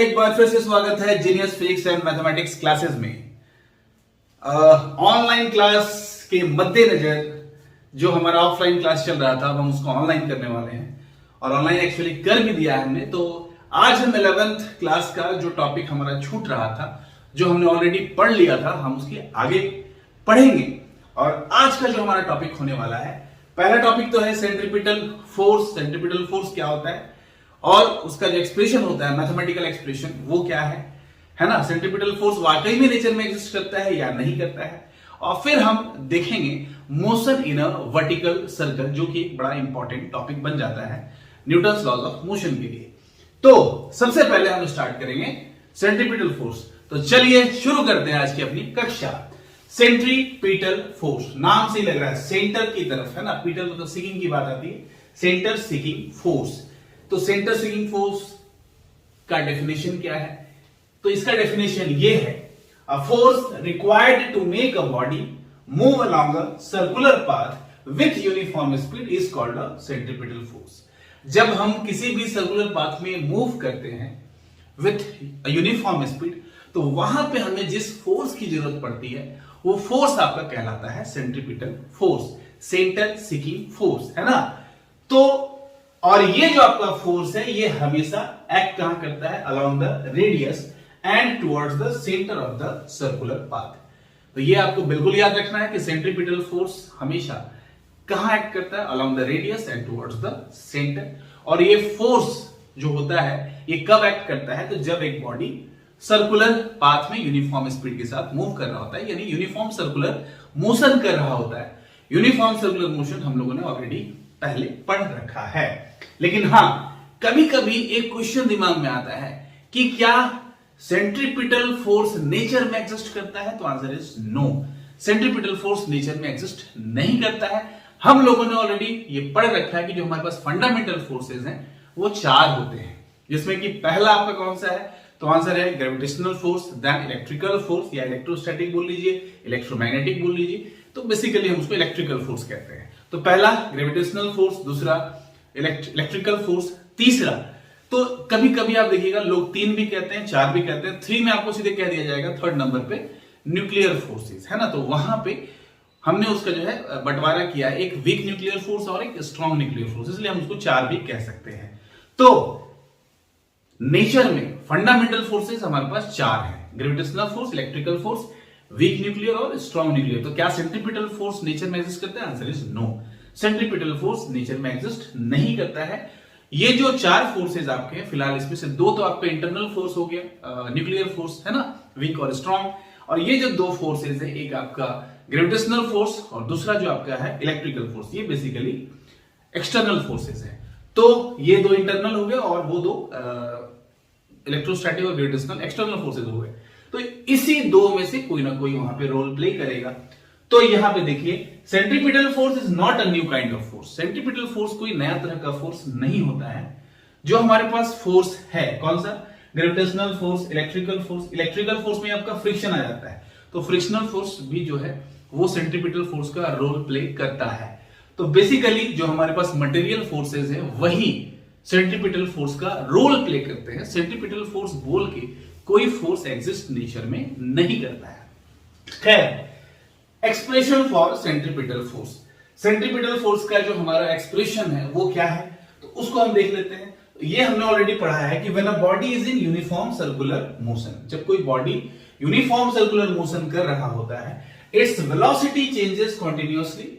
एक बार फिर से स्वागत है genius physics and mathematics classes में। ऑनलाइन क्लास के मद्देनजर जो हमारा ऑफलाइन क्लास चल रहा था, अब हम उसको ऑनलाइन करने वाले हैं और ऑनलाइन एक्चुअली कर भी दिया है हमने। तो आज हम 11th क्लास का जो टॉपिक हमारा छूट रहा था, जो हमने ऑलरेडी पढ़ लिया था, हम उसके आगे पढ़ेंगे। और आज का जो हमारा टॉपिक होने वाला है, पहला टॉपिक तो है सेंट्रीपिटल फोर्स। सेंट्रीपिटल फोर्स क्या होता है और उसका जो एक्सप्रेशन होता है, मैथमेटिकल एक्सप्रेशन, वो क्या है ना। सेंट्रीपिटल फोर्स वाकई में नेचर में एग्जिस्ट करता है या नहीं करता है। और फिर हम देखेंगे motion in a vertical circle, जो कि एक बड़ा इंपॉर्टेंट टॉपिक बन जाता है न्यूटन्स लॉज ऑफ मोशन के लिए। तो सबसे पहले हम स्टार्ट करेंगे सेंट्रीपिटल फोर्स। तो चलिए शुरू करते हैं आज की अपनी कक्षा। सेंट्रीपिटल फोर्स, नाम से ही लग रहा है सेंटर की तरफ, है ना। पीटल मतलब सीकिंग की बात आती है, सेंटर सीकिंग फोर्स। तो सेंटर सीकिंग फोर्स का डेफिनेशन क्या है? तो इसका डेफिनेशन ये है, a force required to make a body move along a circular path with uniform speed is called a centripetal force. जब हम किसी भी सर्कुलर पाथ में मूव करते हैं विथ यूनिफॉर्म स्पीड, तो वहां पे हमें जिस फोर्स की जरूरत पड़ती है, वो फोर्स आपका कहलाता है centripetal force, centre seeking force, है ना। तो और ये जो आपका फोर्स है, ये हमेशा एक्ट कहां करता है? Along the radius and towards the centre of the circular path. तो ये आपको बिल्कुल याद रखना है कि सेंट्रीपिटल फोर्स हमेशा कहां एक्ट करता है? Along the radius and towards the centre. और ये फोर्स जो होता है, ये कब एक्ट करता है? तो जब एक बॉडी सर्कुलर पाथ में यूनिफॉर्म स्पीड के साथ मूव कर रहा होता है, यानी यूनिफॉर्म सर्कुलर मोशन कर रहा होता है। यूनिफॉर्म सर्कुलर मोशन हम लोगों ने ऑलरेडी पहले पढ़ रखा है। लेकिन हां, कभी कभी एक क्वेश्चन दिमाग में आता है कि क्या सेंट्रीपिटल फोर्स नेचर में एग्जिस्ट करता है? तो answer is no, centripetal force nature में एग्जिस्ट नहीं करता है। हम लोगों ने ऑलरेडी ये पढ़ रखा है कि जो हमारे पास फंडामेंटल फोर्सेस हैं वो 4 होते हैं, जिसमें कि पहला आपका कौन सा है? तो आंसर है gravitational force, then electrical force या इलेक्ट्रोस्टैटिक बोल लीजिए, इलेक्ट्रोमैग्नेटिक बोल लीजिए। तो बेसिकली हम उसको इलेक्ट्रिकल फोर्स कहते हैं। तो पहला ग्रेविटेशनल फोर्स, दूसरा इलेक्ट्रिकल फोर्स, तीसरा, तो कभी कभी आप देखिएगा लोग 3 भी कहते हैं, 4 भी कहते हैं, 3 में आपको सीधे कह दिया जाएगा थर्ड नंबर पे न्यूक्लियर फोर्सेस, है ना। तो वहां पे हमने उसका जो है बंटवारा किया है, एक वीक न्यूक्लियर फोर्स और एक स्ट्रॉन्ग न्यूक्लियर फोर्स, इसलिए हम उसको 4 भी कह सकते हैं। तो नेचर में फंडामेंटल फोर्सेस हमारे पास 4 हैं, gravitational force, electrical force, weak nuclear और स्ट्रॉन्ग न्यूक्लियर। तो क्या सेंट्रीपिटल फोर्स नेचर में एग्जिस्ट करता है? Answer is no, centripetal force nature में एग्जिस्ट नहीं करता है। ये जो 4 फोर्सेस आपके हैं, फिलहाल इसमें से 2 तो आपका इंटरनल फोर्स हो गया, न्यूक्लियर फोर्स, है ना, वीक और स्ट्रॉन्ग। और ये जो 2 फोर्सेस है, एक आपका ग्रेविटेशनल फोर्स और दूसरा जो आपका है इलेक्ट्रिकल फोर्स, ये बेसिकली एक्सटर्नल फोर्सेस है। तो ये 2 इंटरनल हो गए और वो 2 इलेक्ट्रोस्टैटिक और ग्रेविटेशनल एक्सटर्नल फोर्सेस हो गए। तो इसी 2 में से कोई ना कोई वहां पे रोल प्ले करेगा। तो यहां पे देखिए, centripetal force is not a new kind of force. Centripetal force कोई नया तरह का फोर्स नहीं होता है। जो हमारे पास फोर्स है, कौन सा? Gravitational force, electrical force. Electrical force में आपका फ्रिक्शन आ जाता है, तो फ्रिक्शनल फोर्स भी जो है वो सेंट्रीपिटल फोर्स का रोल प्ले करता है। तो बेसिकली जो हमारे पास मटेरियल फोर्सेस है, वही सेंट्रीपिटल फोर्स का रोल प्ले करते हैं। सेंट्रीपिटल फोर्स बोल के कोई फोर्स एग्जिस्ट नेचर में नहीं करता है। खैर, expression for centripetal force, centripetal force का जो हमारा एक्सप्रेशन है वो क्या है, तो उसको हम देख लेते हैं। ये हमने ऑलरेडी पढ़ा है कि when a body is in uniform circular motion, जब कोई बॉडी यूनिफॉर्म सर्कुलर मोशन कर रहा होता है, its velocity changes continuously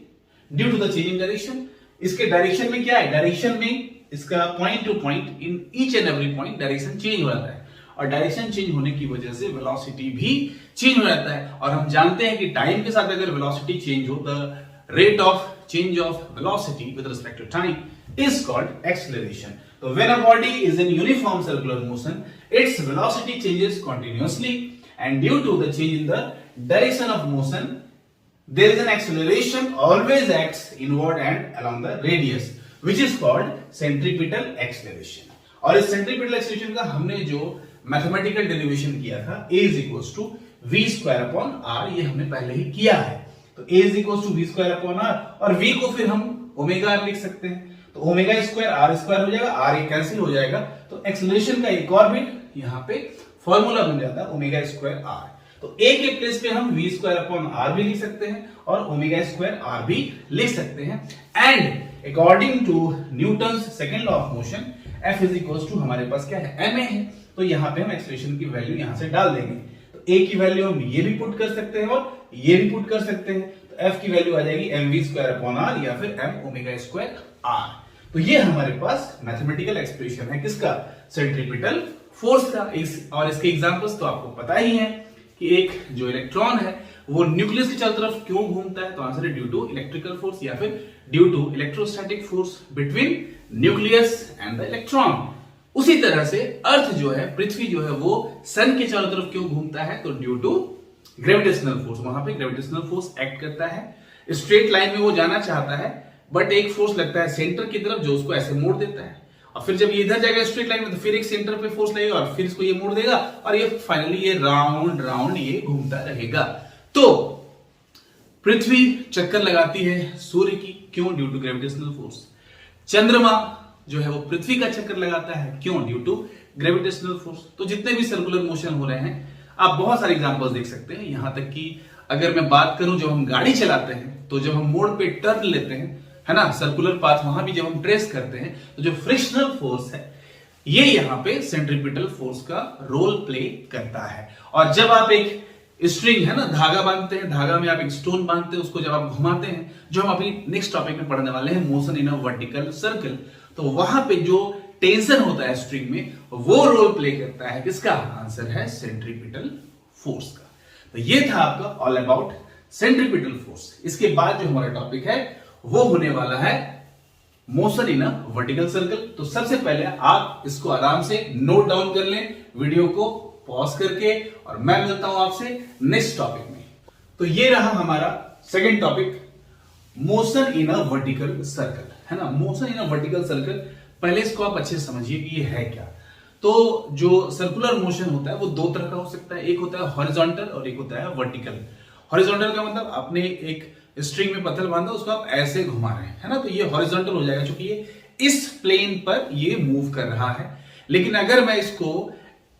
due to the change in direction. इसके डायरेक्शन में क्या है? डायरेक्शन में इसका point to point, in each and every point direction change हो जाता है, और डायरेक्शन चेंज होने की वजह से वेलोसिटी भी चेंज हो जाता है। और हम जानते हैं कि टाइम के साथ अगर वेलोसिटी चेंज हो, the rate of change of velocity with respect to time is called acceleration. तो when a body is in uniform circular motion, its velocity changes continuously and due to the change in the direction of motion, there is an acceleration always acts inward and along the radius, which is called centripetal acceleration. और इस centripetal acceleration का हमने जो mathematical derivation किया था, a is equals to v square upon r, ये हमने पहले ही किया है। तो a is equals to v square upon r, और v को फिर हम ओमेगा r लिख सकते हैं। तो ओमेगा स्क्वायर r स्क्वायर हो जाएगा, r ये कैंसिल हो जाएगा। तो एक्सेलरेशन का एक और बिट यहाँ पे फॉर्मूला बन जाता है ओमेगा स्क्वायर आर। तो ए के प्लेस पे हम वी स्क्वायर अपॉन आर भी लिख सकते हैं और ओमेगा स्क्वायर आर भी लिख सकते हैं। And according to Newton's second law of motion F is equal to हमारे पास क्या है, ma है। तो यहाँ पे हम एक्सप्रेशन की वैल्यू यहाँ से डाल देंगे। तो a की वैल्यू हम ये भी पुट कर सकते हैं और ये भी पुट कर सकते हैं। तो F की वैल्यू आ जाएगी mv स्क्वायर अपॉन आर या फिर m ओमेगा स्क्वायर आर। तो ये हमारे पास मैथमेटिकल एक्सप्रेशन है किसका, सेंट्रीपिटल फोर्स का। और इसके एग्जांपल्स तो आपको पता ही है कि एक जो इलेक्ट्रॉन है वो न्यूक्लियस की चारों तरफ क्यों घूमता है, तो आंसर है ड्यू टू इलेक्ट्रिकल फोर्स या फिर due to electrostatic force between nucleus and the electron. उसी तरह से अर्थ जो है, पृथ्वी जो है वो सन के चारों तरफ क्यों घूमता है, तो ड्यू टू ग्रेविटेशनल फोर्स। वहां पे ग्रेविटेशनल फोर्स एक्ट करता है, स्ट्रेट लाइन में वो जाना चाहता है बट एक फोर्स लगता है सेंटर की तरफ जो उसको ऐसे मोड़ देता है, और फिर जब ये इधर जाएगा स्ट्रेट लाइन में तो फिर एक सेंटर पे फोर्स लगेगा और फिर इसको ये मोड़ देगा और ये फाइनली ये राउंड राउंड ये घूमता रहेगा। तो पृथ्वी चक्कर लगाती है सूर्य की, क्यों, ड्यू टू ग्रेविटेशनल फोर्स। चंद्रमा जो है वो पृथ्वी का चक्कर लगाता है, क्यों, ड्यू टू ग्रेविटेशनल फोर्स। तो जितने भी सर्कुलर मोशन हो रहे हैं आप बहुत सारे एग्जांपल्स देख सकते हैं। यहां तक कि अगर मैं बात करूं जब हम गाड़ी चलाते हैं तो जब हम मोड़ पे टर्न लेते हैं, है ना, सर्कुलर पाथ, वहां भी जब हम ट्रेस करते हैं तो जो फ्रिक्शनल फोर्स है ये यहाँ पे सेंट्रीपिटल फोर्स का रोल प्ले करता है। और जब आप एक स्ट्रिंग, है ना, धागा बांधते हैं, धागा में आप एक स्टोन बांधते हैं, उसको जब आप घुमाते हैं, जो हम अभी नेक्स्ट टॉपिक में पढ़ने वाले हैं motion in a vertical circle, तो वहां पे जो टेंशन होता है स्ट्रिंग में वो रोल प्ले करता है किसका, आंसर है सेंट्रीपिटल फोर्स का। तो ये था आपका ऑल अबाउट सेंट्रीपिटल फोर्स। इसके बाद जो हमारा टॉपिक है वो होने वाला है motion in a vertical circle. तो सबसे पहले आप इसको आराम से नोट डाउन कर लें, वीडियो को पॉज करके, और मैं मिलता हूं आपसे नेक्स्ट टॉपिक में। तो ये रहा हमारा second topic, motion in a vertical circle, है ना। Motion in a vertical circle, पहले इसको आप अच्छे से समझिए कि ये है क्या। तो जो सर्कुलर मोशन होता है वो दो तरह का हो सकता है, एक होता है हॉरिजॉन्टल और एक होता है वर्टिकल। हॉरिजॉन्टल का मतलब आपने एक स्ट्रिंग में पत्थर बांधा, उसको आप ऐसे घुमा रहे हैं, है ना, तो ये हॉरिजॉन्टल हो जाएगा क्योंकि ये इस प्लेन पर ये मूव कर रहा है। लेकिन अगर मैं इसको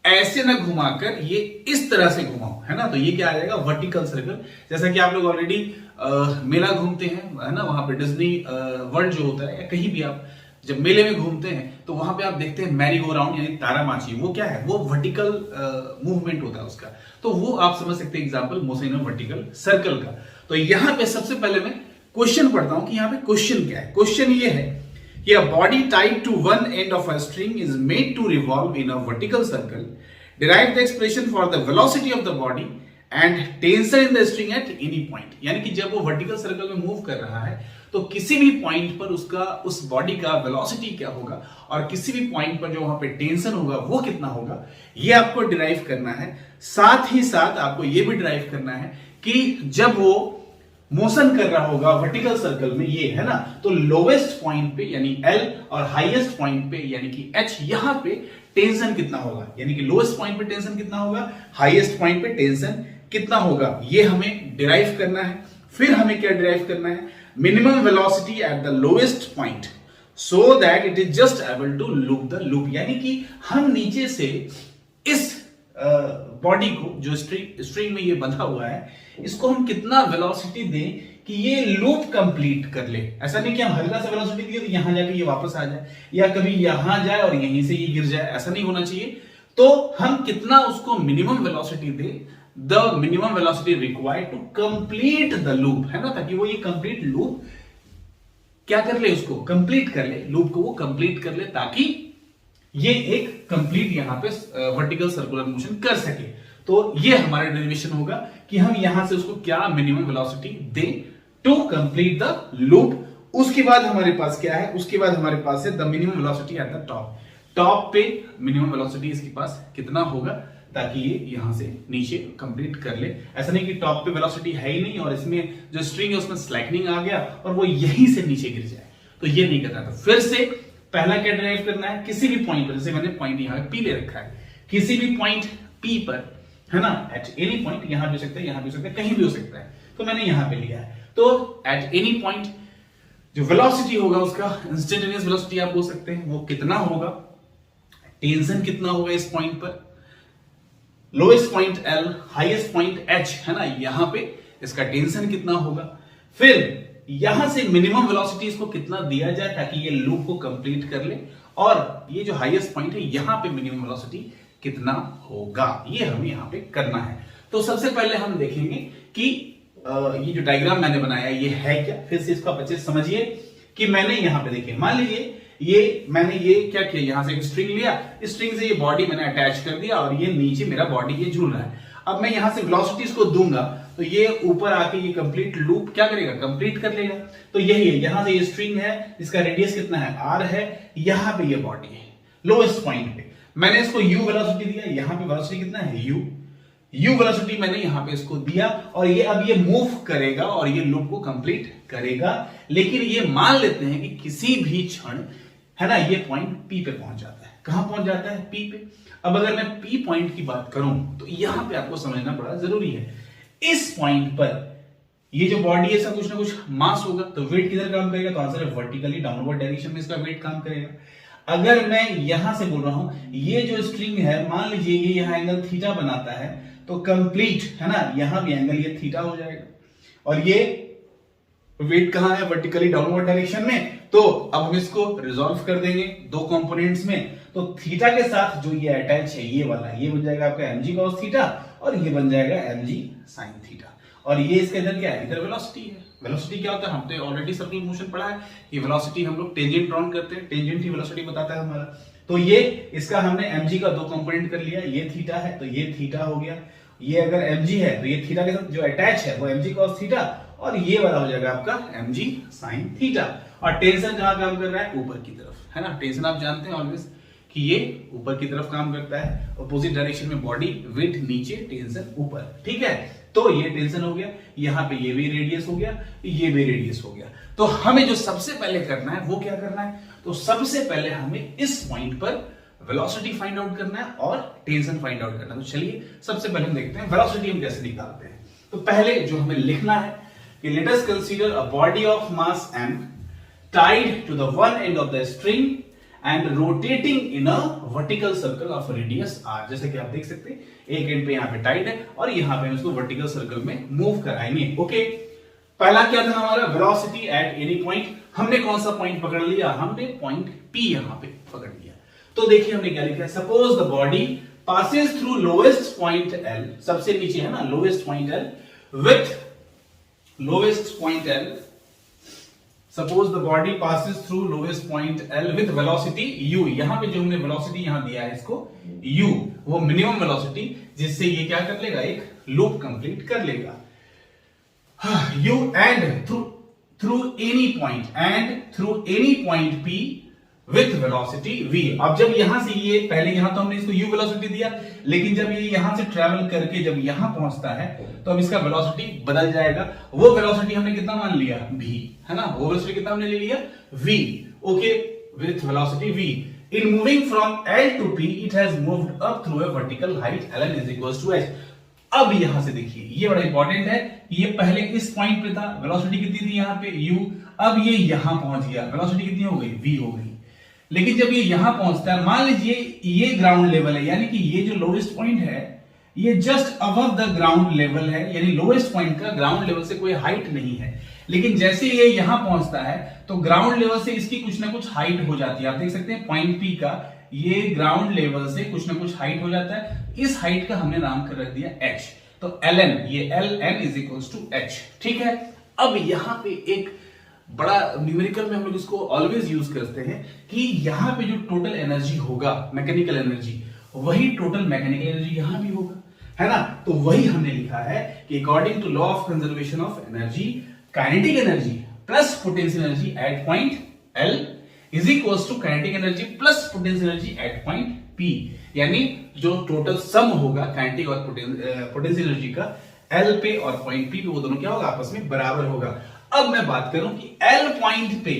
ऐसे ना घुमाकर ये इस तरह से घुमाऊं, है ना, तो ये क्या आ जाएगा, वर्टिकल सर्कल। जैसा कि आप लोग ऑलरेडी मेला घूमते हैं, है ना, वहां पे डिज्नी वर्ल्ड जो होता है या कहीं भी आप जब मेले में घूमते हैं तो वहां पे आप देखते हैं मैरी गो राउंड यानी तारामाची, वो क्या है, वो वर्टिकल मूवमेंट होता है उसका। तो वो आप समझ सकते हैं example motion in a vertical circle का। तो यहां पे सबसे पहले मैं क्वेश्चन पढ़ता हूं कि यहां पे क्वेश्चन क्या है। क्वेश्चन ये है कि a body tied to one end of a string is made to revolve in a vertical circle. Derive the expression for the velocity of the body and tension in the string at any point. यानी कि जब वो vertical circle में move कर रहा है तो किसी भी पॉइंट पर उसका, उस बॉडी का वेलोसिटी क्या होगा और किसी भी पॉइंट पर जो वहां पे टेंशन होगा वो कितना होगा, ये आपको डिराइव करना है। साथ ही साथ आपको ये भी डिराइव करना है कि जब वो मोशन कर रहा होगा वर्टिकल सर्कल में, ये है ना, तो लोवेस्ट पॉइंट पे यानी L और हाईएस्ट पॉइंट पे यानी कि H, यहां पे टेंशन कितना होगा, यानी कि लोवेस्ट पॉइंट पे टेंशन कितना होगा, हाईएस्ट पॉइंट पे टेंशन कितना होगा, ये हमें डिराइव करना है। फिर हमें क्या डिराइव करना है, minimum velocity at the lowest point so that it is just able to loop the loop, यानी कि हम नीचे से इस बॉडी को जो स्ट्रिंग में ये बंधा हुआ है इसको हम कितना वेलोसिटी दें कि ये लूप कंप्लीट कर ले। ऐसा नहीं कि हम हल्का सा वेलोसिटी दिए तो यहां जाके ये वापस आ जाए या कभी यहां जाए और यहीं से ये गिर जाए, ऐसा नहीं होना चाहिए। तो हम कितना उसको मिनिमम वेलोसिटी दें, the minimum velocity required to complete the loop, है ना, ताकि वो ये कंप्लीट लूप क्या कर ले, उसको कंप्लीट कर ले, लूप को वो कंप्लीट कर ले, ताकि ये एक कंप्लीट यहां पे वर्टिकल सर्कुलर मोशन कर सके। तो ये हमारा डेरिवेशन होगा कि हम यहां से उसको क्या मिनिमम वेलोसिटी दें टू कंप्लीट द लूप। उसके बाद हमारे पास क्या है, उसके बाद हमारे पास है the minimum velocity at the top. Top पे मिनिमम वेलोसिटी इसके पास कितना होगा ताकि ये यहां से नीचे कंप्लीट कर ले। ऐसा नहीं कि टॉप पे वेलोसिटी है ही नहीं और इसमें जो स्ट्रिंग है उसमें स्लैकनिंग आ गया और वो यहीं से नीचे गिर जाए, तो ये नहीं करना। तो फिर से पहला क्या डिराइव करना है, किसी भी पॉइंट पर, जैसे मैंने पॉइंट यहां पे P ले रखा है, किसी भी पॉइंट P पर, है ना, एट एनी पॉइंट, यहां भी हो सकता है, यहां भी हो सकता है, कहीं भी हो सकता है, तो मैंने यहां पे लिया है। तो एट एनी पॉइंट जो वेलोसिटी होगा उसका इंस्टेंटेनियस वेलोसिटी आप बोल सकते हैं वो कितना होगा, टेंशन कितना होगा इस पॉइंट पर, lowest point L, highest point H, है ना, यहां पे इसका टेंशन कितना होगा। फिर यहां से मिनिमम वेलोसिटी इसको कितना दिया जाए ताकि ये लूप को कंप्लीट कर ले, और ये जो हाईएस्ट पॉइंट है यहां पे मिनिमम वेलोसिटी कितना होगा, ये हमें यहां पे करना है। तो सबसे पहले हम देखेंगे कि ये जो डायग्राम मैंने बनाया ये है क्या। फिर से इसको आप अच्छे से समझिए कि मैंने यहां पे देखिए, मान लीजिए मैंने क्या किया, यहां से एक स्ट्रिंग लिया, स्ट्रिंग से ये बॉडी मैंने अटैच कर दिया और ये नीचे मेरा बॉडी ये झूल रहा है। अब मैं यहां से वेलोसिटी इसको दूंगा तो ये ऊपर आके ये कंप्लीट लूप क्या करेगा, कंप्लीट कर लेगा। तो यही है, यहां से ये स्ट्रिंग है, इसका रेडियस कितना है, r है, यहां पे ये बॉडी है लोएस्ट पॉइंट पे। मैंने इसको u वेलोसिटी दिया, यहां पे वेलोसिटी कितना है u वेलोसिटी मैंने यहां पे इसको दिया, और ये अब ये मूव करेगा और ये लूप को कंप्लीट करेगा। लेकिन ये मान लेते हैं कि किसी भी क्षण, है ना, ये पॉइंट P पे पहुंच जाता है। कहां पहुंच जाता है, P पे। अब अगर मैं P पॉइंट की बात करूं तो यहां पे आपको समझना बड़ा जरूरी है। इस पॉइंट पर ये जो बॉडी है इसका कुछ ना कुछ मास होगा, तो वेट किधर काम करेगा, तो आंसर है वर्टिकली डाउनवर्ड डायरेक्शन में इसका वेट काम करेगा। अगर मैं यहां से बोल रहा हूं, ये जो स्ट्रिंग है मान लीजिए ये यहां एंगल थीटा बनाता है, तो कंप्लीट, है ना, यहां भी एंगल ये थीटा हो जाएगा, और ये वेट कहां है, वर्टिकली डाउनवर्ड डायरेक्शन में। तो अब हम इसको रिजॉल्व कर देंगे दो कंपोनेंट्स में। तो थीटा के साथ जो ये अटैच है ये वाला, ये बन जाएगा आपका mg cos थीटा, और ये बन जाएगा mg sin थीटा। और ये इसके अंदर क्या है, इधर वेलोसिटी है। वेलोसिटी क्या होता है, हम तो ऑलरेडी सर्कुलर मोशन पढ़ा है कि वेलोसिटी हम लोग टेंजेंट ड्रॉन करते हैं, टेंजेंट ही वेलोसिटी बताता है हमारा। तो ये इसका हमने mg का दो कंपोनेंट कर लिया, ये थीटा है तो ये थीटा हो गया, ये अगर mg है तो ये थीटा के साथ जो अटैच है वो mg cos थीटा, और ये वाला हो जाएगा आपका mg sin थीटा। और टेंशन कहां काम कर रहा है, ऊपर की तरफ, है ना। टेंशन आप जानते हैं ऑलवेज कि ये ऊपर की तरफ काम करता है, अपोजिट डायरेक्शन में बॉडी, वेट नीचे, टेंशन ऊपर, ठीक है। तो ये टेंशन हो गया, यहां पे ये भी रेडियस हो गया, ये भी रेडियस हो गया। तो हमें जो सबसे पहले करना है वो क्या करना है, तो सबसे पहले हमें इस पॉइंट पर वेलोसिटी फाइंड आउट करना है और टेंशन फाइंड आउट करना है। तो चलिए सबसे पहले हम देखते हैं वेलोसिटी हम कैसे निकालते हैं। तो पहले जो हमें लिखना है कि let us consider a body of mass m tied to the one end of the string and rotating in a vertical circle of radius r। जैसे कि आप देख सकते हैं एक एंड पे यहाँ पे टाइड है और यहाँ पे हम इसको वर्टिकल सर्कल में मूव कराएंगे। ओके, पहला क्या था हमारा, वेलोसिटी एट एनी पॉइंट। हमने कौन सा पॉइंट पकड़ लिया, हमने पॉइंट P यहाँ पे पकड़ लिया। तो देखिए हमने क्या लिखा है, suppose the body passes through lowest point L, सबसे नीचे है ना lowest point L, with lowest point L, suppose the body passes through lowest point L with velocity u। यहां पे जो हमने वेलोसिटी यहां दिया है इसको u, वो मिनिमम वेलोसिटी जिससे ये क्या कर लेगा, एक लूप कंप्लीट कर लेगा। u and through any point P with velocity v। अब जब यहां से ये पहले यहां तो हमने इसको u वेलोसिटी दिया, लेकिन जब ये यहां से ट्रेवल करके जब यहां पहुंचता है तो अब इसका वेलोसिटी बदल जाएगा। वो वेलोसिटी हमने कितना मान लिया, v, है ना, वो वेलोसिटी कितना हमने ले लिया, v। Okay, with velocity v in moving from L to P it has moved up through a vertical height ln is equals to h। अब यहां से देखिए ये बड़ा इंपॉर्टेंट है, ये पहले इस पॉइंट पे था, वेलोसिटी कितनी थी यहाँ पे u, अब ये यहां पहुंच गया, वेलोसिटी कितनी हो गई, v हो गई। लेकिन जब ये यहां पहुंचता है, मान लीजिए ये ग्राउंड लेवल है, यानी कि ये जो लोएस्ट पॉइंट है ये just above the ground level है, यानी लोएस्ट पॉइंट का ग्राउंड लेवल से कोई हाइट नहीं है। लेकिन जैसे ये यहां पहुंचता है तो ग्राउंड लेवल से इसकी कुछ ना कुछ हाइट हो जाती है। आप देख सकते हैं पॉइंट P का ये ग्राउंड लेवल से कुछ ना कुछ हाइट हो जाता है, इस हाइट का हमने नाम कर रख दिया h। तो ln, ये ln is equals to h, ठीक है। अब यहां पे एक बड़ा न्यूमेरिकल में हम लोग इसको ऑलवेज यूज करते हैं कि यहां पे जो टोटल एनर्जी होगा, मैकेनिकल एनर्जी, वही टोटल मैकेनिकल एनर्जी यहां भी होगा, है ना। तो वही हमने लिखा है कि according to law of conservation of energy, kinetic energy plus potential energy at point L is equals to kinetic energy plus potential energy at point P। यानी जो टोटल सम होगा काइनेटिक और पोटेंशियल एनर्जी का L पे और point P पे, वो दोनों क्या होगा, आपस में बराबर होगा। अब मैं बात करूं कि L पॉइंट पे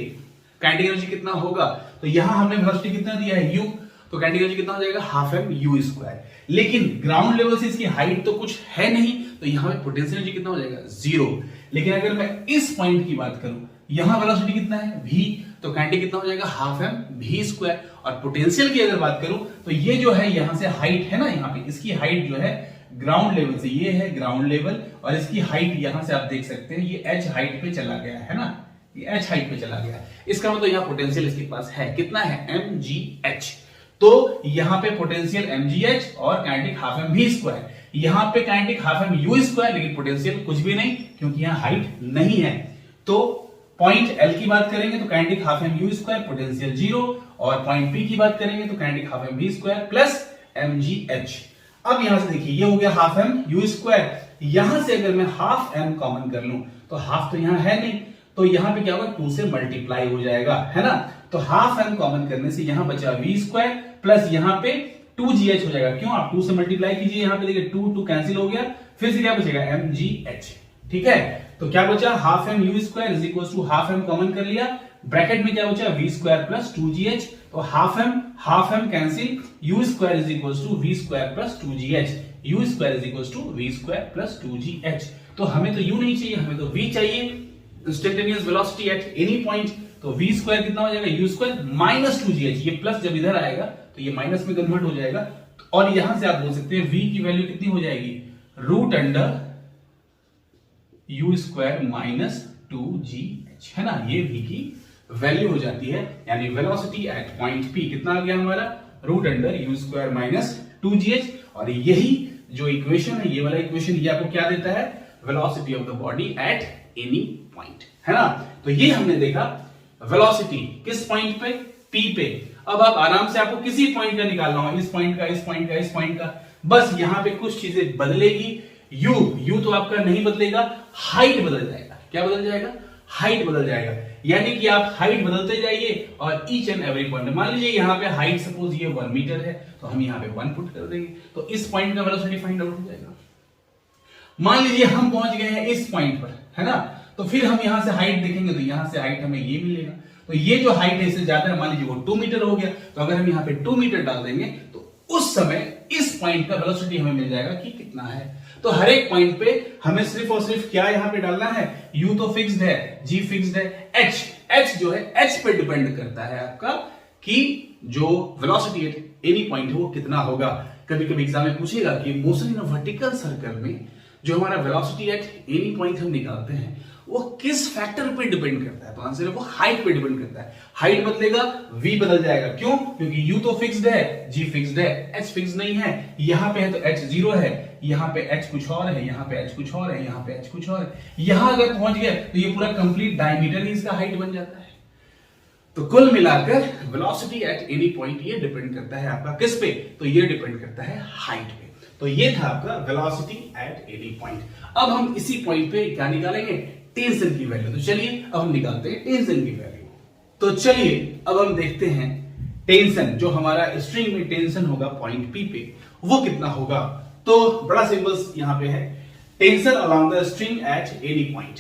काइनेटिक एनर्जी कितना होगा, तो यहां हमने वेलोसिटी कितना दिया है u, तो काइनेटिक एनर्जी कितना हो जाएगा हाफ एम यू स्क्वायर। लेकिन ग्राउंड लेवल से इसकी हाइट तो कुछ है नहीं, तो यहां पे पोटेंशियल एनर्जी कितना हो जाएगा 0। लेकिन अगर मैं इस पॉइंट की बात करूं, यहां वेलोसिटी कितना है v, तो काइनेटिक कितना हो जाएगा हाफ एम v स्क्वायर। और पोटेंशियल की अगर बात करूं तो ये जो है यहां से हाइट है ना, यहां पे इसकी हाइट जो है ग्राउंड लेवल से, ये है ग्राउंड लेवल और इसकी हाइट यहां से आप देख सकते हैं ये h हाइट पे चला गया है ना, ये h हाइट पे चला गया। इसका मतलब यहां पोटेंशियल इसके पास है कितना है mgh। तो यहां पे पोटेंशियल mgh और kinetic half m v square. यहां पे kinetic half m u square, लेकिन पोटेंशियल कुछ भी नहीं क्योंकि यहां हाइट नहीं है। तो पॉइंट L की बात करेंगे तो kinetic half m u square, potential 0। और पॉइंट P की बात करेंगे तो kinetic half m v square plus mgh। अब यहां से देखिए ये हो गया हाफ एम यू स्क्वायर। यहां से अगर मैं हाफ एम कॉमन कर लूं तो हाफ तो यहां है नहीं, तो यहां पे क्या होगा 2 से मल्टीप्लाई हो जाएगा, है ना। तो हाफ एम कॉमन करने से यहां बचा वी स्क्वायर प्लस यहां पे 2gh हो जाएगा। क्यों, आप 2 से मल्टीप्लाई कीजिए, यहां पे देखिए 2 कैंसिल हो गया, फिर से क्या बचेगा mgh। ठीक है, तो क्या बचा half m u square is equal to half m common कर लिया, ब्रैकेट में क्या बचा वी स्क्वायर प्लस 2gh। तो half m cancel, u square is equal to v square plus 2gh, u square is equal to v square plus 2gh। तो हमें तो you नहीं चाहिए, हमें तो वी चाहिए, instantaneous velocity at any point. तो वी स्क्वायर कितना हो जाएगा यू स्क्वायर माइनस 2gh। ये प्लस जब इधर आएगा तो ये माइनस में कन्वर्ट हो जाएगा, और यहां से आप बोल सकते हैं v की वैल्यू कितनी हो जाएगी root under u square minus 2gh, है ना। ये v की वैल्यू हो जाती है, यानी वेलोसिटी एट पॉइंट P कितना आ गया हमारा root under u square minus 2gh। और यही जो इक्वेशन है, ये वाला इक्वेशन, ये आपको क्या देता है velocity of the body at any point, है ना। तो ये हमने देखा वेलोसिटी किस पॉइंट पे, P पे। अब आप आराम से आपको किसी पॉइंट का निकालना हो, इस पॉइंट का, इस पॉइंट का, इस पॉइंट का, बस यहां पे कुछ चीजें बदलेगी। यू तो आपका नहीं बदलेगा, हाइट बदल जाएगा। क्या बदल जाएगा, हाइट बदल जाएगा। यानी कि आप हाइट बदलते जाइए और ईच एंड एवरी पॉइंट, मान लीजिए यहां पे हाइट सपोज ये 1 मीटर है, तो हम यहां पे 1 पुट कर देंगे, तो इस पॉइंट का वेलोसिटी फाइंड आउट हो जाएगा। मान लीजिए हम पहुंच गए हैं इस पॉइंट पर, है ना, तो फिर हम यहां से हाइट देखेंगे तो यहां से हाइट हमें ये मिलेगा। तो ये जो हाइट है इससे ज्यादा है, मान लीजिए वो 2 मीटर हो गया, तो अगर हम यहाँ पे 2 मीटर डाल देंगे तो उस समय इस पॉइंट का वेलोसिटी हमें मिल जाएगा कि कितना है। तो हर एक पॉइंट पे हमें सिर्फ और सिर्फ क्या यहाँ पे डालना है, u तो फिक्स्ड है, g फिक्स्ड है, h जो है h पे डिपेंड करता है आपका कि जो वेलोसिटी एट एनी पॉइंट है वो कितना होगा। कभी कभी एग्जाम में पूछेगा कि motion in a vertical circle में जो हमारा वेलोसिटी एट एनी पॉइंट हम निकालते हैं वो किस फैक्टर पे डिपेंड करता है, तो आंसर है वो हाइट पे डिपेंड करता है। हाइट बदलेगा v बदल जाएगा, क्यों, क्योंकि u तो फिक्स्ड है, g फिक्स्ड है, h फिक्स्ड नहीं है। यहां पे है तो h 0 है, यहां पे h कुछ और है, यहां पे h कुछ और है, यहां पे h कुछ और है। यहां अगर पहुंच गया तो ये पूरा कंप्लीट डायमीटर ही इसका हाइट बन जाता है। तो कुल मिलाकर वेलोसिटी एट एनी पॉइंट ये डिपेंड करता है आपका किस पे, तो ये डिपेंड करता है हाइट पे। तो ये था आपका वेलोसिटी एट एनी पॉइंट। अब हम इसी पॉइंट पे क्या निकालेंगे, टेंशन की वैल्यू। तो चलिए अब हम निकालते हैं टेंशन की वैल्यू। तो चलिए अब हम देखते हैं टेंशन, जो हमारा स्ट्रिंग में टेंशन होगा पॉइंट P पे वो कितना होगा। तो बड़ा सिंबल यहां पे है, tension along the string eight any point,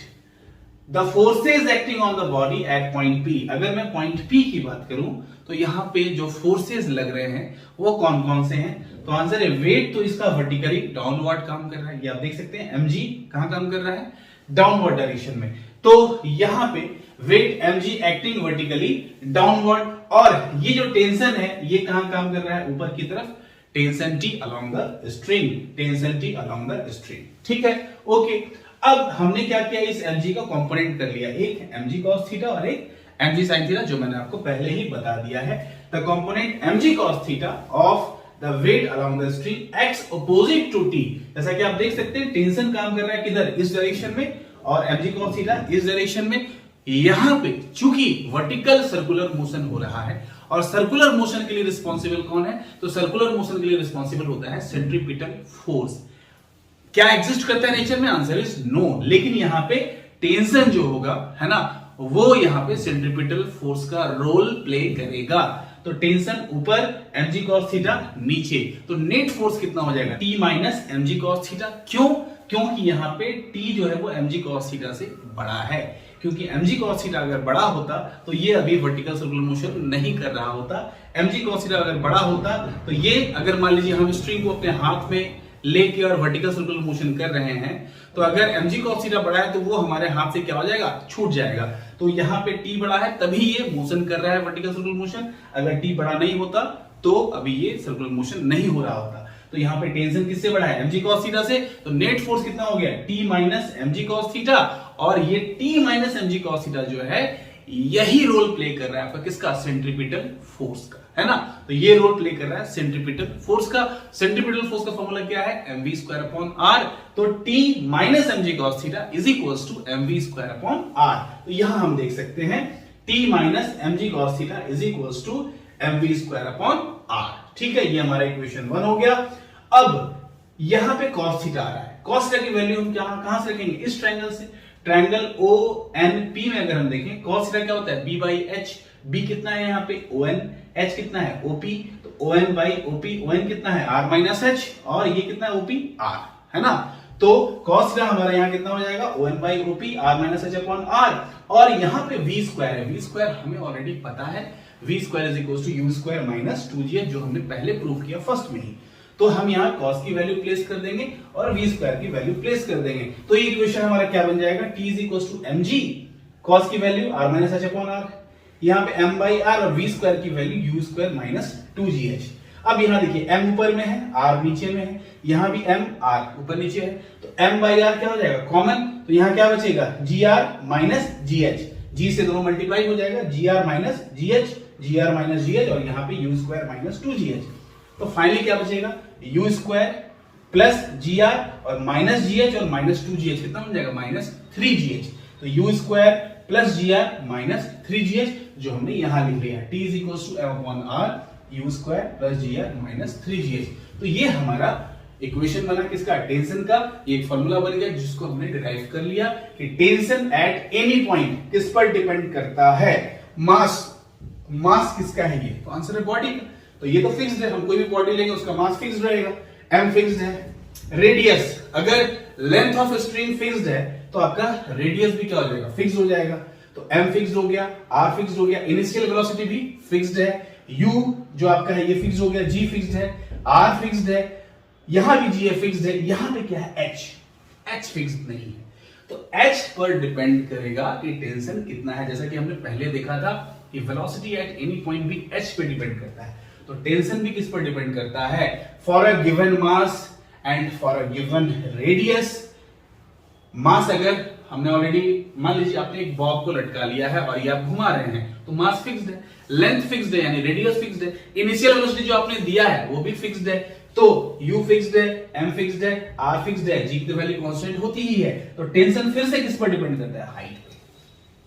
the forces acting on the body at point P। अगर मैं पॉइंट P की बात करूं तो यहां पे जो फोर्सेज लग रहे हैं वो कौन कौन से हैं, तो आंसर है वेट तो इसका वर्टिकली डाउनवर्ड काम कर रहा है, ये आप देख सकते हैं mg कहां काम कर रहा है, डाउनवर्ड डायरेक्शन में। तो यहां पे weight mg acting vertically downward, और ये जो टेंशन है ये कहां काम कर रहा है, ऊपर की तरफ, tension T along the string, tension T along the string. ठीक है, ओके। अब हमने क्या किया, इस mg का कंपोनेंट कर लिया, एक mg cos थीटा और एक mg sin थीटा, जो मैंने आपको पहले ही बता दिया है। The component mg cos theta of the weight along the string acts opposite to T। जैसा कि आप देख सकते हैं टेंशन काम कर रहा है किधर, इस डायरेक्शन में, और mg cos थीटा इस डायरेक्शन में। यहां पे चूंकि वर्टिकल सर्कुलर मोशन हो रहा है, और सर्कुलर मोशन के लिए रिस्पॉन्सिबल कौन है, तो सर्कुलर मोशन के लिए रिस्पॉन्सिबल होता है सेंट्रीपिटल फोर्स। क्या एग्जिस्ट करता है नेचर में, आंसर इज नो। लेकिन यहां पे टेंशन जो होगा, है ना, वो यहां पे सेंट्रीपिटल फोर्स का रोल प्ले करेगा। तो टेंशन ऊपर, mg cos थीटा नीचे, तो नेट फोर्स कितना हो जाएगा T minus mg cos theta. क्यों, क्योंकि यहाँ पे t जो है वो mg cos थीटा से बड़ा है, क्योंकि mg cos थीटा अगर बड़ा होता तो ये अभी वर्टिकल सर्कुलर मोशन नहीं कर रहा होता। mg cos थीटा अगर बड़ा होता तो ये, अगर मान लीजिए हम स्ट्रिंग को अपने हाथ में लेके और वर्टिकल सर्कुलर मोशन कर रहे हैं, तो अगर mg cos थीटा बड़ा है तो वो हमारे हाथ से क्या हो जाएगा, छूट जाएगा। तो यहाँ पे t बड़ा है तभी ये मोशन कर रहा है वर्टिकल सर्कुलर मोशन, अगर t बड़ा नहीं होता तो अभी ये सर्कुलर मोशन नहीं हो रहा होता। तो यहाँ पे टेंशन किससे बड़ा है, mg cos थीटा से, तो नेट फोर्स कितना हो गया, t minus mg cos theta, और ये t minus mg cos theta जो है यही रोल प्ले कर रहा है आपका किसका, सेंट्रीपिटल फोर्स का, है ना। तो ये रोल प्ले कर रहा है सेंट्रीपिटल फोर्स का। सेंट्रीपिटल फोर्स का फॉर्मूला क्या है, mv स्क्वायर अपॉन r। तो t minus mg cos theta is equals to mv square upon r। तो यहां हम देख सकते हैं t minus mg cos theta is equals to mv square upon r। ठीक है, ये हमारा इक्वेशन 1 हो गया। अब यहां पे cos थीटा आ रहा है, cos थीटा की वैल्यू हम कहां से रखेंगे, इस ट्रायंगल से, ट्रायंगल ONP में अगर हम देखें cos थीटा क्या होता है, b बाई h। b कितना है यहाँ पे ON, h कितना है OP, तो ON बाई OP, ON कितना है r माइनस h, और ये कितना है OP r, है ना। तो cos थीटा हमारा यहाँ कितना हो जाएगा, ON by OP r minus h upon r, और यहाँ पे v स्क्वायर है, v स्क्वायर हमें ऑलरेडी पता है, v square is equal to u square minus 2gh, जो हमने पहले प्रूव किया फर्स्ट में ही। तो हम यहाँ cos की वैल्यू प्लेस कर देंगे और v स्क्वायर की वैल्यू प्लेस कर देंगे, तो ये इक्वेशन हमारा क्या बन जाएगा, t is equal to mg, cos की value r minus h upon r, यहाँ पे m बाई r, और v स्क्वायर की value u square minus 2gh। अब यहाँ देखिए m ऊपर में है, r नीचे में है, यहाँ भी m r ऊपर नीचे है, तो m बाई r क्या हो जाएगा, कॉमन, तो यहाँ क्या बचेगा, gr माइनस gh, g से दोनों मल्टीप्लाई हो जाएगा, gr minus gh, gr minus gh, और यहाँ पे u स्क्वायर माइनस 2gh। तो फाइनली क्या बचेगा, u स्क्वायर प्लस gr और माइनस gh और माइनस 2gh कितना बन जाएगा, माइनस 3gh। तो u square plus gr minus 3gh, जो हमने यहां लिख लिया है, t is equal to m upon r, u square plus gr minus 3gh। तो ये हमारा इक्वेशन बना किसका, टेंशन का। ये एक फॉर्मूला बन गया जिसको हमने डिराइव कर लिया कि टेंशन एट एनी पॉइंट किस पर डिपेंड करता है, मास। मास किसका है, ये तो आंसर है बॉडी का, तो ये तो फिक्स्ड है, हम कोई भी बॉडी लेंगे उसका मास फिक्स्ड रहेगा, m फिक्स्ड है। रेडियस, अगर लेंथ ऑफ स्ट्रिंग फिक्स्ड है तो आपका रेडियस भी क्या हो जाएगा, फिक्स्ड हो जाएगा। तो m फिक्स्ड हो गया, r फिक्स्ड हो गया, इनिशियल वेलोसिटी भी फिक्स्ड है, u जो आपका है ये फिक्स्ड हो गया, g फिक्स्ड है, r फिक्स्ड है, यहां भी g फिक्स्ड है, यहां पे क्या है h फिक्स्ड नहीं है। तो h पर डिपेंड करेगा कि टेंशन कितना है, जैसा कि हमने पहले देखा था कि वेलोसिटी एट एनी पॉइंट भी h पे डिपेंड करता है, तो टेंशन भी किस पर डिपेंड करता है, for a given mass and for a given radius. Mass अगर हमने ऑलरेडी, मान लीजिए आपने एक बॉब को लटका लिया है और ये आप घुमा रहे हैं, तो मास फिक्स्ड है, लेंथ फिक्स्ड है यानी रेडियस फिक्स्ड है, इनिशियल वेलोसिटी जो आपने दिया है वो भी फिक्स्ड है, तो u फिक्स्ड है, m फिक्स्ड है, r फिक्स्ड है, g की वैल्यू कांस्टेंट होती ही है। तो टेंशन फिर से किस पर डिपेंड करता है, हाइट पे,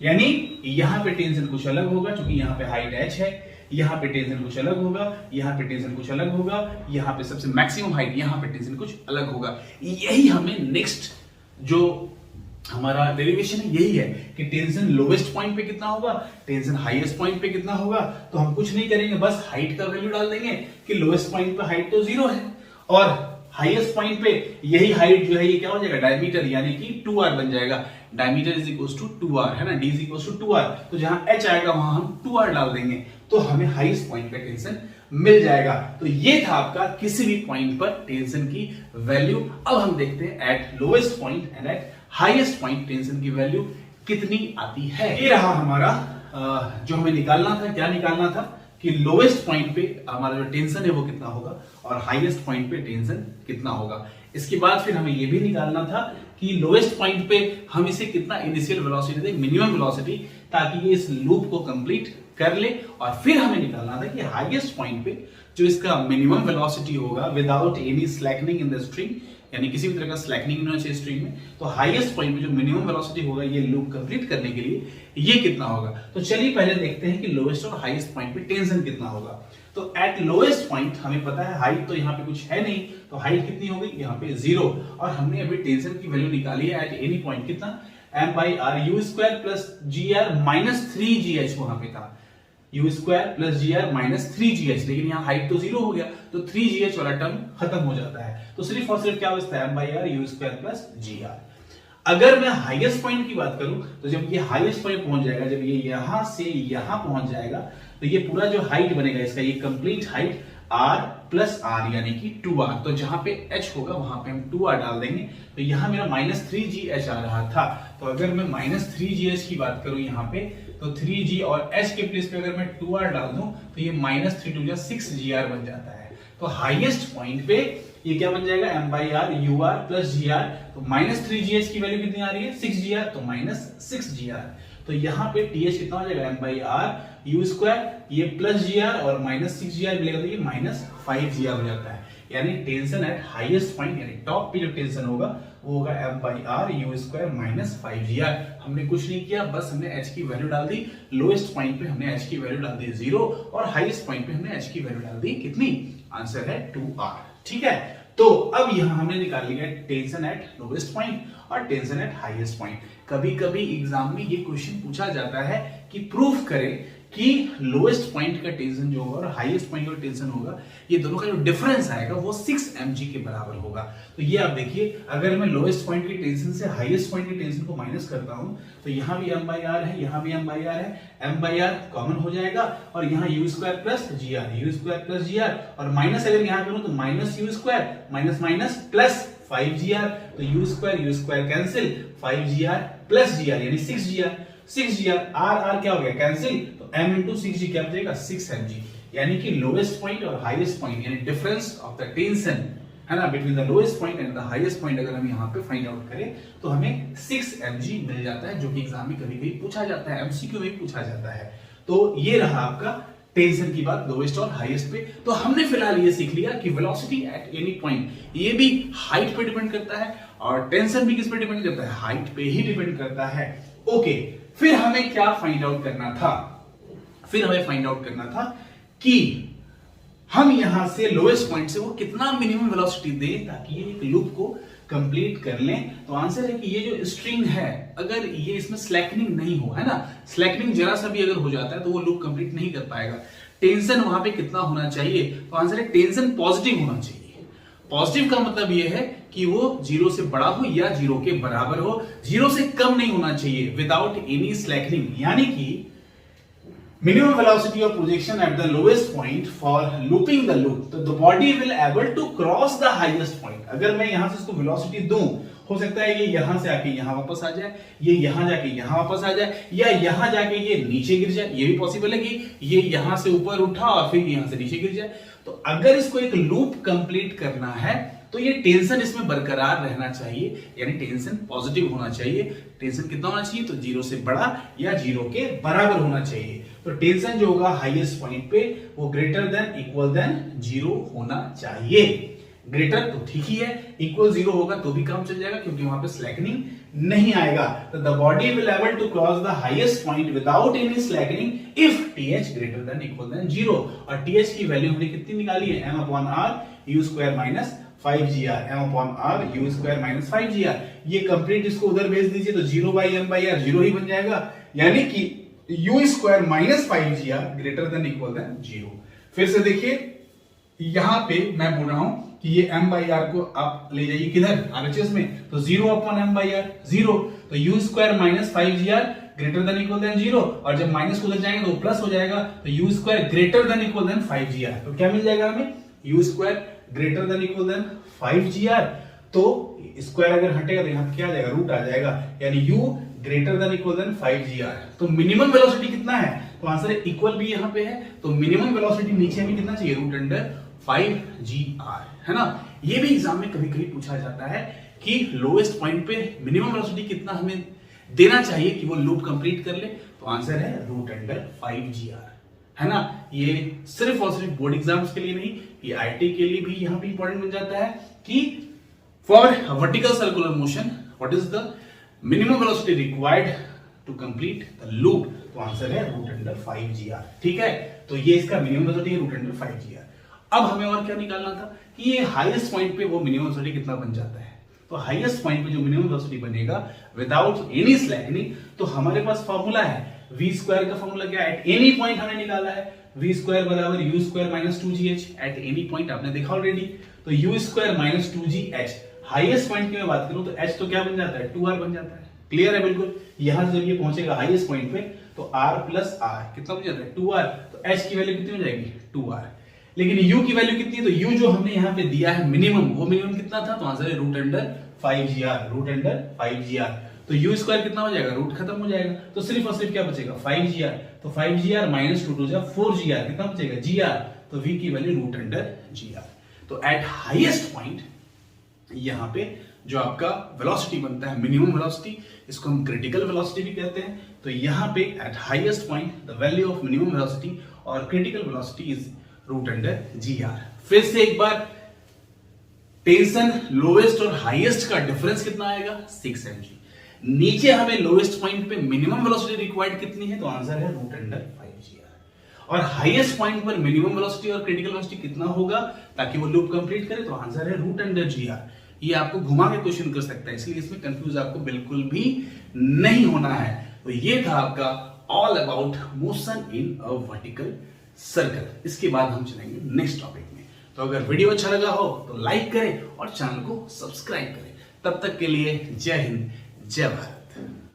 यानी यहां पे टेंशन कुछ अलग होगा क्योंकि यहां पे हाइट h है, यहां पे टेंशन कुछ अलग होगा, यहां पे टेंशन कुछ अलग होगा, यहां पे सबसे मैक्सिमम हाइट, यहां पे टेंशन कुछ अलग होगा। यही हमें नेक्स्ट जो हमारा डेरिवेशन है यही है कि टेंशन लोवेस्ट पॉइंट पे कितना होगा, टेंशन हाईएस्ट पॉइंट पे कितना होगा। तो हम कुछ नहीं करेंगे, बस हाइट का वैल्यू डाल देंगे कि लोवेस्ट पॉइंट पे हाइट तो 0 है और हाईएस्ट पॉइंट पे यही हाइट जो है ये क्या हो जाएगा, डायमीटर, यानी कि 2r बन जाएगा। Diameter is equal to 2r, है ना, d is equal to 2r, तो जहां h आएगा वहां हम 2r डाल देंगे, तो हमें हाईएस्ट पॉइंट पे टेंशन मिल जाएगा। तो ये था आपका किसी भी पॉइंट पर टेंशन की वैल्यू। अब हम देखते हैं eight lowest point and eight highest point tension की वैल्यू कितनी आती है। ये रहा हमारा जो हमें निकालना था, क्या निकालना था कि लोएस्ट पॉइंट पे हमारा जो टेंशन है वो कितना होगा और हाईएस्ट पॉइंट पे टेंशन कितना होगा। इसके बाद फिर हमें ये भी निकालना था कि लोएस्ट पॉइंट पे हम इसे कितना इनिशियल वेलोसिटी दें, मिनिमम वेलोसिटी, ताकि ये इस लूप को कंप्लीट कर ले। और फिर हमें निकालना था कि हाईएस्ट पॉइंट पे जो इसका मिनिमम वेलोसिटी होगा without any slackening in the string, यानी किसी भी तरह का स्लैकनिंग नहीं होना चाहिए स्ट्रिंग में, तो हाईएस्ट पॉइंट पे जो मिनिमम वेलोसिटी होगा ये लूप कंप्लीट करने के लिए ये कितना होगा। तो चलिए पहले देखते हैं कि लोएस्ट और हाईएस्ट पॉइंट पे टेंशन कितना होगा। तो एट लोएस्ट पॉइंट हमें पता है हाइट तो यहाँ पे कुछ है नहीं, तो हाइट कितनी हो गई यहाँ पे 0, और हमने अभी टेंशन की वैल्यू निकाली है एट एनी पॉइंट कितना, m by r u square plus gr minus 3gh वहां पे था, u square plus g r minus 3gh, लेकिन यहाँ हाइट तो 0 हो गया तो 3gh वाला टर्म खत्म हो जाता है, तो सिर्फ और सिर्फ क्या बचता है, m by r u square plus g r. अगर मैं हाईएस्ट पॉइंट की बात करूं तो जब ये हाईएस्ट पॉइंट पहुंच जाएगा, जब ये यहां से यहां पहुंच जाएगा, तो ये पूरा जो हाइट बनेगा इसका, ये complete height r plus r यानी कि 2r, तो जहां पे h होगा वहां पे हम 2r डाल देंगे, तो यहां मेरा माइनस 3gh आ रहा था, तो अगर मैं माइनस 3gh की बात करूं यहाँ पे, तो 3g और h के प्लेस पे अगर मैं 2r डाल दूं तो ये माइनस 3 2 6gr बन जाता है। तो हाईएस्ट पॉइंट पे ये क्या बन जाएगा, m by r u r plus g r, तो माइनस 3gh की वैल्यू कितनी आ रही है, 6gr, तो माइनस 6gr, तो यहाँ पे th कितना हो जाएगा, m by r u square, ये प्लस जी आर और माइनस 6gr मिलेगा, तो ये माइनस 5gr हो जाता है। यानी टेंशन एट हाईएस्ट पॉइंट यानी टॉप पे जो टेंशन होगा वो होगा m by r u square minus 5gr। हमने कुछ नहीं किया, बस हमने h की वैल्यू डाल दी, लोएस्ट पॉइंट पे हमने h की वैल्यू डाल दी 0 और हाईएस्ट पॉइंट पे हमने h की वैल्यू डाल दी कितनी, आंसर है 2r। ठीक है, तो अब यहां हमने निकाल लिया टेंशन एट लोएस्ट पॉइंट और टेंशन एट हाईएस्ट पॉइंट। कभी कभी एग्जाम में ये क्वेश्चन पूछा जाता है कि प्रूफ करें कि लोएस्ट पॉइंट का टेंशन जो होगा और हाईएस्ट पॉइंट का टेंशन होगा, ये दोनों का जो डिफरेंस आएगा वो 6 mg के बराबर होगा। तो ये आप देखिए, अगर मैं लोएस्ट पॉइंट की टेंशन से हाईएस्ट पॉइंट की टेंशन को माइनस करता हूं, तो यहां भी m बाई आर है, यहां भी m बाई आर है, m बाई आर कॉमन हो जाएगा और यहां u square plus g r, u square plus g r, और माइनस अगर यहां करूं तो minus u square minus minus plus 5gr, तो u square cancel, 5gr plus g r यानी 6gr, आर क्या हो गया कैंसिल, तो m इंटू 6g क्या बचेगा, 6 mg। यानी कि लोएस्ट पॉइंट और हाईएस्ट पॉइंट यानी डिफरेंस ऑफ द टेंशन है ना between the lowest point and the highest point, अगर हम यहाँ पे फाइंड आउट करें तो हमें 6 mg मिल जाता है, जो कि एग्जाम में कभी कभी पूछा जाता है, एमसीक्यू में पूछा जाता है। तो ये रहा आपका टेंशन की बात लोएस्ट और हाईएस्ट पे। तो हमने फिलहाल ये सीख लिया कि वेलोसिटी एट एनी पॉइंट ये भी हाइट पे डिपेंड करता है और टेंशन भी किस पे डिपेंड करता है, हाइट पे ही डिपेंड करता है। ओके, फिर हमें क्या फाइंड आउट करना था, फिर हमें फाइंड आउट करना था कि हम यहां से लोएस्ट पॉइंट से वो कितना मिनिमम वेलोसिटी दें ताकि ये एक लूप को कंप्लीट कर लें। तो आंसर है कि ये जो स्ट्रिंग है, अगर ये इसमें स्लैकनिंग नहीं हो, है ना, स्लैकनिंग जरा सा भी अगर हो जाता है तो वो लूप कंप्लीट नहीं कर पाएगा। टेंशन वहां पे कितना होना चाहिए, तो आंसर है टेंशन पॉजिटिव होना चाहिए। पॉजिटिव का मतलब ये है कि वो 0 से बड़ा हो या 0 के बराबर हो, 0 से कम नहीं होना चाहिए, विदाउट एनी स्लैकनिंग। यानी कि minimum velocity of projection at the lowest point for looping the loop, तो the body will able to cross the highest point। अगर मैं यहां से इसको velocity दूं, हो सकता है ये यहां से आके यहां वापस आ जाए, ये यहां जाके यहां वापस आ जाए, या यहां जाके ये नीचे गिर जाए, ये भी पॉसिबल है कि ये यहां से ऊपर उठा और फिर यहां से नीचे गिर जाए। तो अगर इसको एक लूप कंप्लीट करना है तो ये टेंशन इसमें बरकरार रहना चाहिए, यानी टेंशन पॉजिटिव होना चाहिए। टेंशन कितना होना चाहिए, तो 0 से बड़ा या 0 के बराबर होना चाहिए। तो टेंशन जो होगा हाईएस्ट पॉइंट पे वो ग्रेटर देन इक्वल देन 0 होना चाहिए। ग्रेटर तो ठीक ही है, इक्वल 0 होगा तो भी काम चल जाएगा क्योंकि वहां पे स्लैकनिंग नहीं आएगा। तो the body will able to cross the highest point without any slackening if th greater than equal than 0। और th की वैल्यू हमने कितनी निकाली है, m upon r u square minus 5gr, m upon r u square minus 5gr। ये complete इसको उधर भेज दीजिए तो 0 बाई m बाई r 0 ही बन जाएगा, यानी कि u square minus 5gr greater than equal than 0। फिर से देखिए, यहां पे मैं बोल रहा हूं कि ये m बाई r को आप ले जाइए किधर, RHS में, तो 0 अपॉन m बाई r 0, तो u square minus 5gr greater than equal than 0, और जब माइनस को उधर जाएंगे तो प्लस हो जाएगा, तो u square greater than equal than 5gr। तो क्या मिल जाएगा हमें, u square greater than equal than 5gr। तो स्क्वायर अगर हटेगा तो यहां क्या आ जाएगा, रूट आ जाएगा, यानी u greater than equal than 5gr। तो मिनिमम वेलोसिटी कितना है, तो आंसर है इक्वल भी यहां पे है, तो मिनिमम वेलोसिटी नीचे भी कितना चाहिए, रूट अंडर 5gr, है ना। ये भी एग्जाम में कभी कभी पूछा जाता है कि लोएस्ट पॉइंट पे मिनिमम वेलोसिटी कितना हमें देना चाहिए कि वो लूप कंप्लीट कर ले, तो आंसर है रूट अंडर 5gr, है ना। ये सिर्फ और सिर्फ बोर्ड एग्जाम्स के लिए नहीं, ये आईटी के लिए भी यहां पे इंपॉर्टेंट बन जाता है कि for vertical circular motion what is the minimum velocity required to complete the loop, तो आंसर है रूट अंडर 5gr। ठीक है, तो ये इसका मिनिमम वेलोसिटी है रूट अंडर 5gr। अब हमें और क्या निकालना था कि ये हाईएस्ट पॉइंट पे वो मिनिमम वेलोसिटी कितना बन जाता है, तो हाईएस्ट पॉइंट पे जो मिनिमम वेलोसिटी बनेगा विदाउट एनी स्लैकनिंग, तो हमारे पास फॉर्मूला है v स्क्वायर का फॉर्मूला क्या है, एट एनी पॉइंट हमने निकाला है v स्क्वायर बराबर u square minus 2gh eight any point आपने देखा ऑलरेडी। तो u square minus 2gh highest point की मैं बात करूं तो h तो क्या बन जाता है 2r बन जाता है। क्लियर है बिल्कुल। यहां से जब ये पहुंचेगा हाईएस्ट पॉइंट पे तो r प्लस r कितना बन जाता है 2r, तो h की वैल्यू कितनी हो जाएगी 2r। लेकिन u की वैल्यू कितनी है, तो u जो हमने यहां पे दिया है मिनिमम, वो मिनिमम कितना था, तो आंसर है root under 5gr, root under 5gr। तो u स्क्वायर कितना हो जाएगा, रूट खत्म हो जाएगा, तो सिर्फ और सिर्फ क्या बचेगा 5gr। तो 5gr माइनस 2 जा 4gr, कितना बचेगा gr, तो v की वैल्यू रूट अंडर gr। तो एट हाईएस्ट पॉइंट यहां पे जो आपका वेलोसिटी बनता है मिनिमम वेलोसिटी, इसको हम क्रिटिकल वेलोसिटी भी कहते हैं। तो यहां पे at highest point the value of minimum velocity और critical velocity is root under gr। फिर से एक बार, टेंशन लोएस्ट और हाईएस्ट का डिफरेंस कितना आएगा 6 mg। नीचे हमें लोएस्ट पॉइंट पे मिनिमम वेलोसिटी रिक्वायर्ड कितनी है, तो आंसर है रूट अंडर 5gr। और हाईएस्ट पॉइंट पर मिनिमम वेलोसिटी और क्रिटिकल वेलोसिटी कितना होगा ताकि वो लूप कंप्लीट करे, तो आंसर है रूट अंडर gr। ये आपको घुमा के क्वेश्चन कर सकता है, इसलिए इसमें कंफ्यूज आपको बिल्कुल भी नहीं होना है। तो ये था आपका all about motion in a vertical circle. इसके बाद हम चलेंगे नेक्स्ट टॉपिक में। तो अगर वीडियो अच्छा लगा हो तो लाइक करें और चैनल को सब्सक्राइब करें। तब तक के लिए जय हिंद, जय भारत।